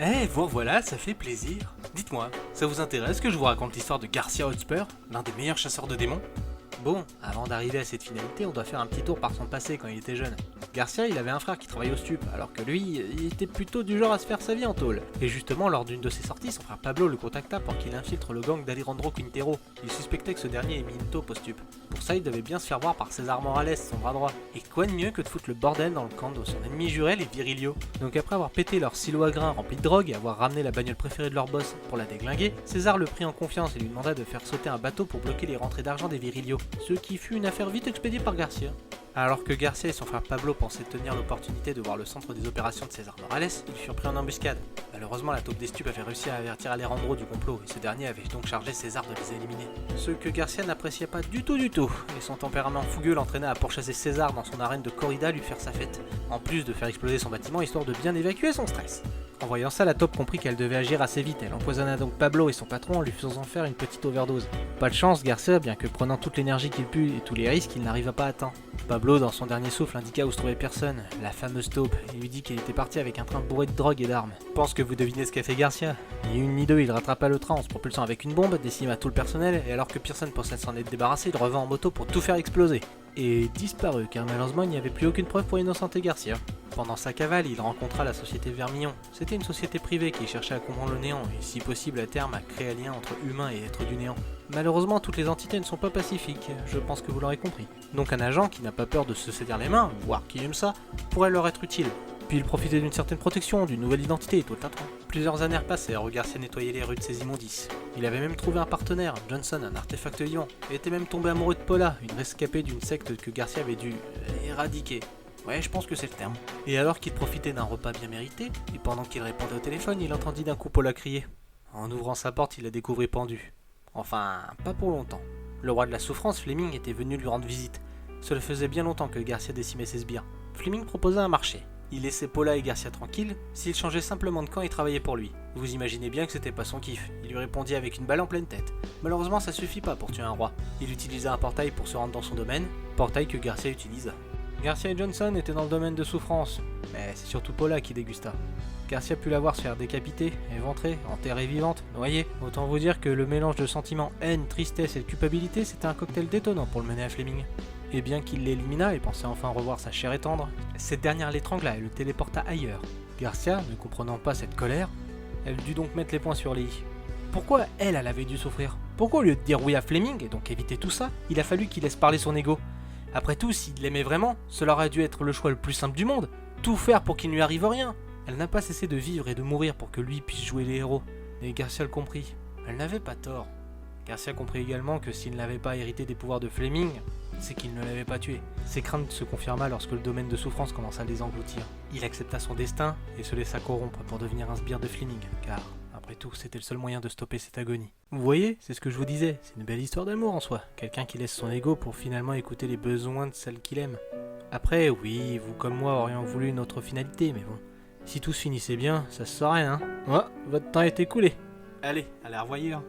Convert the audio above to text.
Eh, vous revoilà, ça fait plaisir. Dites-moi, ça vous intéresse que je vous raconte l'histoire de Garcia Hotspur, l'un des meilleurs chasseurs de démons? Bon, avant d'arriver à cette finalité, on doit faire un petit tour par son passé quand il était jeune. Garcia, il avait un frère qui travaillait au stup, alors que lui, il était plutôt du genre à se faire sa vie en tôle. Et justement, lors d'une de ses sorties, son frère Pablo le contacta pour qu'il infiltre le gang d'Alejandro Quintero. Il suspectait que ce dernier ait mis une taupe au stup. Pour ça, il devait bien se faire voir par César Morales, son bras droit. Et quoi de mieux que de foutre le bordel dans le camp de son ennemi juré, les Virilio. Donc après avoir pété leur silo à grains rempli de drogue et avoir ramené la bagnole préférée de leur boss pour la déglinguer, César le prit en confiance et lui demanda de faire sauter un bateau pour bloquer les rentrées d'argent des Virilio, ce qui fut une affaire vite expédiée par Garcia. Alors que Garcia et son frère Pablo pensaient tenir l'opportunité de voir le centre des opérations de César Morales, ils furent pris en embuscade. Malheureusement, la taupe des stupes avait réussi à avertir Alejandro du complot, et ce dernier avait donc chargé César de les éliminer. Ce que Garcia n'appréciait pas du tout, et son tempérament fougueux l'entraîna à pourchasser César dans son arène de corrida lui faire sa fête, en plus de faire exploser son bâtiment histoire de bien évacuer son stress. En voyant ça, la taupe comprit qu'elle devait agir assez vite. Elle empoisonna donc Pablo et son patron en lui faisant faire une petite overdose. Pas de chance, Garcia, bien que prenant toute l'énergie qu'il put et tous les risques, il n'arriva pas à temps. Pablo, dans son dernier souffle, indiqua où se trouvait personne, la fameuse taupe, et lui dit qu'elle était partie avec un train bourré de drogue et d'armes. Je pense que vous devinez ce qu'a fait Garcia. Ni une ni deux, il rattrapa le train en se propulsant avec une bombe, décima tout le personnel, et alors que personne pensait s'en être débarrassé, il revint en moto pour tout faire exploser. Et disparut, car malheureusement il n'y avait plus aucune preuve pour innocenter Garcia. Pendant sa cavale, il rencontra la société Vermillon. C'était une société privée qui cherchait à comprendre le néant et, si possible à terme, à créer un lien entre humains et êtres du néant. Malheureusement, toutes les entités ne sont pas pacifiques, je pense que vous l'aurez compris. Donc un agent qui n'a pas peur de se saisir les mains, voire qui aime ça, pourrait leur être utile. Puis il profitait d'une certaine protection, d'une nouvelle identité et tout le tintouin. Plusieurs années passèrent, Garcia nettoyait les rues de ses immondices. Il avait même trouvé un partenaire, Johnson, un artefact vivant, et était même tombé amoureux de Paula, une rescapée d'une secte que Garcia avait dû éradiquer. Ouais, je pense que c'est le terme. Et alors qu'il profitait d'un repas bien mérité, et pendant qu'il répondait au téléphone, il entendit d'un coup Paula crier. En ouvrant sa porte, il la découvrit pendue. Enfin, pas pour longtemps. Le roi de la souffrance, Fleming, était venu lui rendre visite. Cela faisait bien longtemps que Garcia décimait ses sbires. Fleming proposa un marché. Il laissait Paula et Garcia tranquilles s'il changeait simplement de camp et travaillait pour lui. Vous imaginez bien que c'était pas son kiff. Il lui répondit avec une balle en pleine tête. Malheureusement, ça suffit pas pour tuer un roi. Il utilisa un portail pour se rendre dans son domaine, portail que Garcia utilisa. Garcia et Johnson étaient dans le domaine de souffrance, mais c'est surtout Paula qui dégusta. Garcia put la voir se faire décapiter, éventrer, enterrer vivante, noyer. Autant vous dire que le mélange de sentiments haine, tristesse et de culpabilité, c'était un cocktail détonnant pour le mener à Fleming. Et bien qu'il l'élimina et pensait enfin revoir sa chair et tendre, cette dernière l'étrangla et le téléporta ailleurs. Garcia, ne comprenant pas cette colère, elle dut donc mettre les points sur les i. Pourquoi elle avait dû souffrir? Pourquoi au lieu de dire oui à Fleming, et donc éviter tout ça, il a fallu qu'il laisse parler son ego? Après tout, s'il l'aimait vraiment, cela aurait dû être le choix le plus simple du monde. Tout faire pour qu'il ne lui arrive rien. Elle n'a pas cessé de vivre et de mourir pour que lui puisse jouer les héros. Et Garcia le comprit. Elle n'avait pas tort. Garcia comprit également que s'il n'avait pas hérité des pouvoirs de Fleming, c'est qu'il ne l'avait pas tué. Ses craintes se confirma lorsque le domaine de souffrance commença à les engloutir. Il accepta son destin et se laissa corrompre pour devenir un sbire de Fleming, car, après tout, c'était le seul moyen de stopper cette agonie. Vous voyez, c'est ce que je vous disais, c'est une belle histoire d'amour en soi. Quelqu'un qui laisse son ego pour finalement écouter les besoins de celle qu'il aime. Après, oui, vous comme moi aurions voulu une autre finalité, mais bon. Si tout se finissait bien, ça se saurait, hein. Ouais, votre temps est écoulé. Allez, à la revoyure.